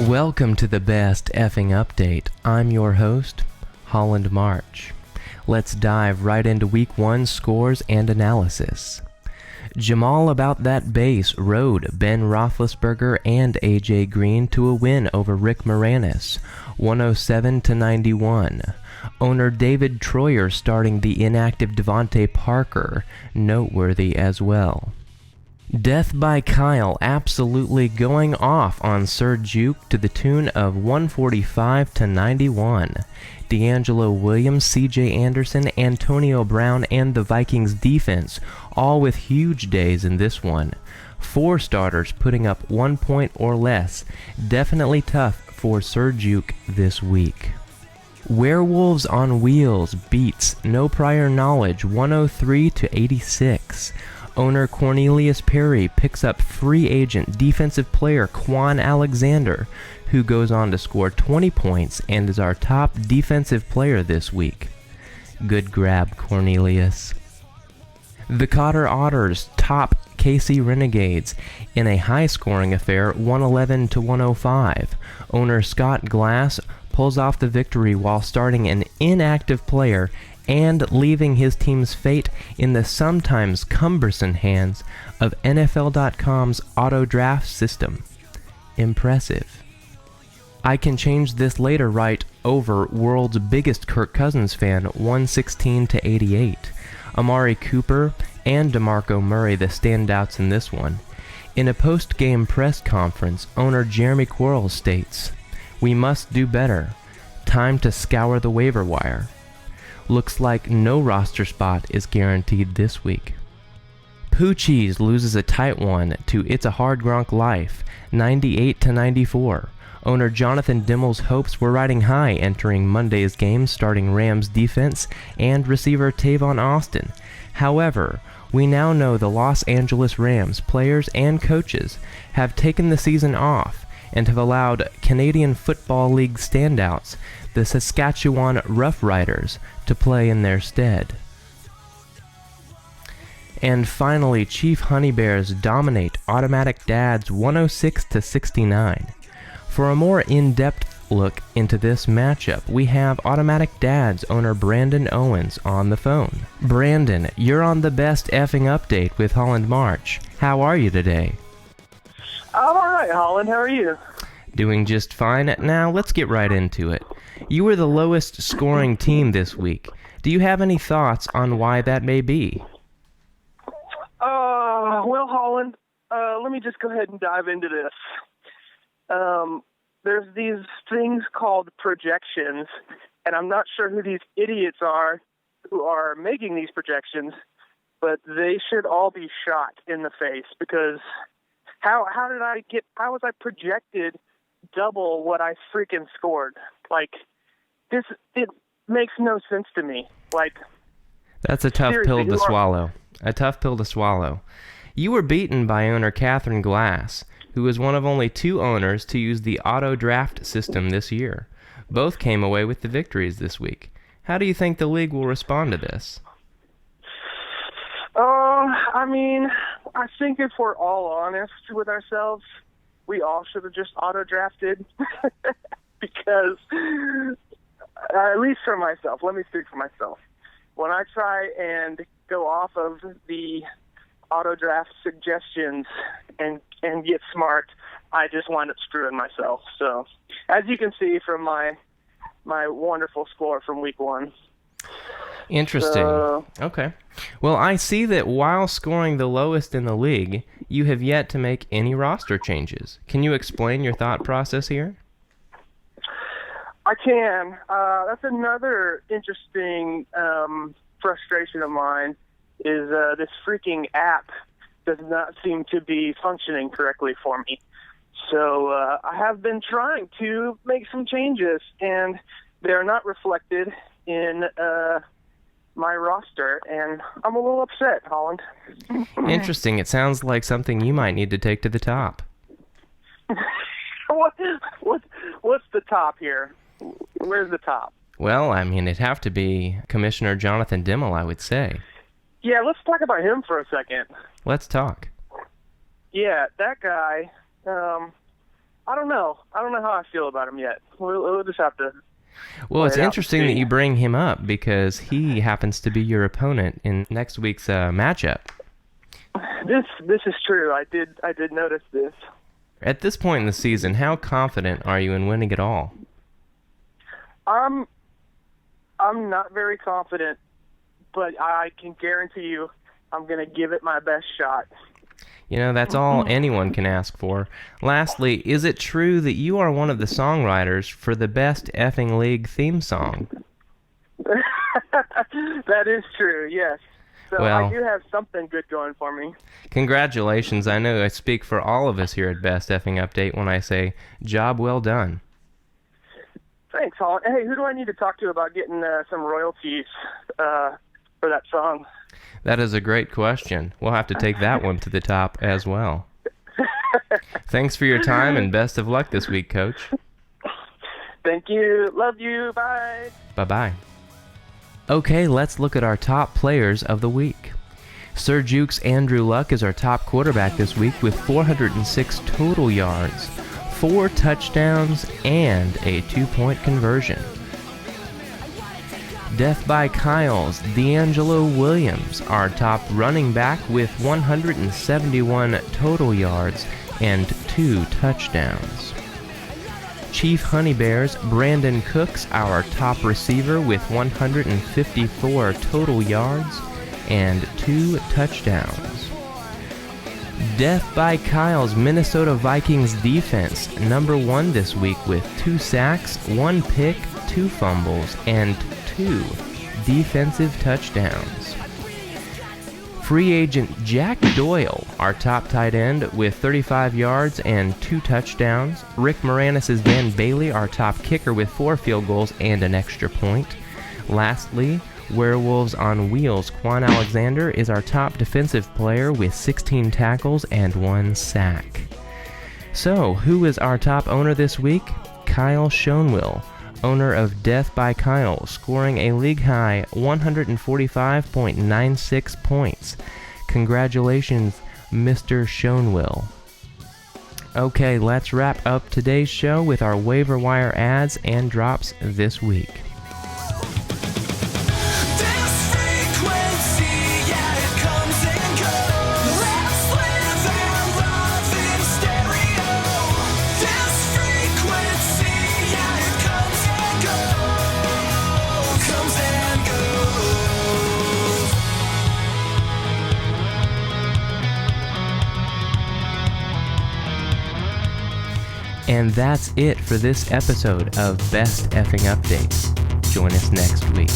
Welcome to the best effing update. I'm your host, Holland March. Let's dive right into Week 1 scores and analysis. Jamal About That Bass rode Ben Roethlisberger and AJ Green to a win over Rick Moranis, 107-91. Owner David Troyer starting the inactive Devontae Parker, noteworthy as well. Death by Kyle absolutely going off on Sir Juke to the tune of 145-91. D'Angelo Williams, CJ Anderson, Antonio Brown, and the Vikings defense, all with huge days in this one. 4 starters putting up 1 point or less. Definitely tough for Sir Juke this week. Werewolves on Wheels beats No Prior Knowledge 103-86. Owner Cornelius Perry picks up free agent defensive player Quan Alexander, who goes on to score 20 points and is our top defensive player this week. Good grab, Cornelius. The Cotter Otters top KC Renegades in a high-scoring affair 111-105. Owner Scott Glass pulls off the victory while starting an inactive player and leaving his team's fate in the sometimes cumbersome hands of NFL.com's auto draft system. Impressive. I Can Change This Later right over world's biggest Kirk Cousins fan 116-88. Amari Cooper and DeMarco Murray the standouts in this one. In a post-game press conference, owner Jeremy Quarles states, "We must do better. Time to scour the waiver wire." Looks like no roster spot is guaranteed this week. Poochies loses a tight one to It's a Hard Gronk Life, 98-94. Owner Jonathan Dimmel's hopes were riding high entering Monday's game starting Rams defense and receiver Tavon Austin. However, we now know the Los Angeles Rams players and coaches have taken the season off and have allowed Canadian Football League standouts, the Saskatchewan Roughriders, to play in their stead. And finally, Chief Honey Bears dominate Automatic Dads 106-69. For a more in-depth look into this matchup, we have Automatic Dads owner Brandon Owens on the phone. Brandon, you're on the best effing update with Holland March. How are you today? I'm alright, Holland. How are you? Doing just fine. Now, let's get right into it. You were the lowest scoring team this week. Do you have any thoughts on why that may be? Well, Holland, let me just go ahead and dive into this. There's these things called projections, and I'm not sure who these idiots are who are making these projections, but they should all be shot in the face because how was I projected double what I freaking scored? Like, it makes no sense to me. Like, that's a tough pill to swallow. A tough pill to swallow. You were beaten by owner Catherine Glass, who is one of only 2 owners to use the auto draft system this year. Both came away with the victories this week. How do you think the league will respond to this? I think if we're all honest with ourselves, we all should have just auto-drafted because, at least for myself, let me speak for myself. When I try and go off of the auto-draft suggestions and get smart, I just wind up screwing myself. So, as you can see from my wonderful score from week 1. Interesting. Okay. Well, I see that while scoring the lowest in the league, you have yet to make any roster changes. Can you explain your thought process here? I can. That's another interesting frustration of mine is this freaking app does not seem to be functioning correctly for me. So I have been trying to make some changes, and they're not reflected in my roster, and I'm a little upset, Holland. Interesting. It sounds like something you might need to take to the top. What's the top here? Where's the top? Well, I mean, it'd have to be Commissioner Jonathan Dimmel, I would say. Yeah, let's talk about him for a second. Let's talk. Yeah, that guy, I don't know. I don't know how I feel about him yet. We'll just have to. Well, it's interesting that see. you bring him up because he happens to be your opponent in next week's matchup. This is true. I did notice this. At this point in the season, how confident are you in winning it all? I'm not very confident, but I can guarantee you I'm going to give it my best shot. You know, that's all anyone can ask for. Lastly, is it true that you are one of the songwriters for the Best Effing League theme song? That is true, yes. So Well, I do have something good going for me. Congratulations. I know I speak for all of us here at Best Effing Update when I say, job well done. Thanks, Holland. Hey, who do I need to talk to about getting some royalties for that song? That is a great question. We'll have to take that one to the top as well. Thanks for your time and best of luck this week, Coach. Thank you. Love you. Bye. Bye-bye. Okay, let's look at our top players of the week. Sir Juke's Andrew Luck is our top quarterback this week with 406 total yards, 4 touchdowns, and a 2-point conversion. Death by Kyle's D'Angelo Williams, our top running back with 171 total yards and 2 touchdowns. Chief Honey Bear's Brandon Cooks, our top receiver with 154 total yards and 2 touchdowns. Death by Kyle's Minnesota Vikings defense, number 1 this week with 2 sacks, 1 pick, 2 fumbles, and 2 defensive touchdowns. Free agent Jack Doyle, our top tight end with 35 yards and 2 touchdowns. Rick Moranis' Dan Bailey, our top kicker with 4 field goals and an extra point. Lastly, Werewolves on Wheels' Quan Alexander is our top defensive player with 16 tackles and 1 sack. So, who is our top owner this week? Kyle Schoenwill, owner of Death by Kyle, scoring a league-high 145.96 points. Congratulations, Mr. Schoenwill. Okay, let's wrap up today's show with our waiver wire ads and drops this week. And that's it for this episode of Best Effing Updates. Join us next week.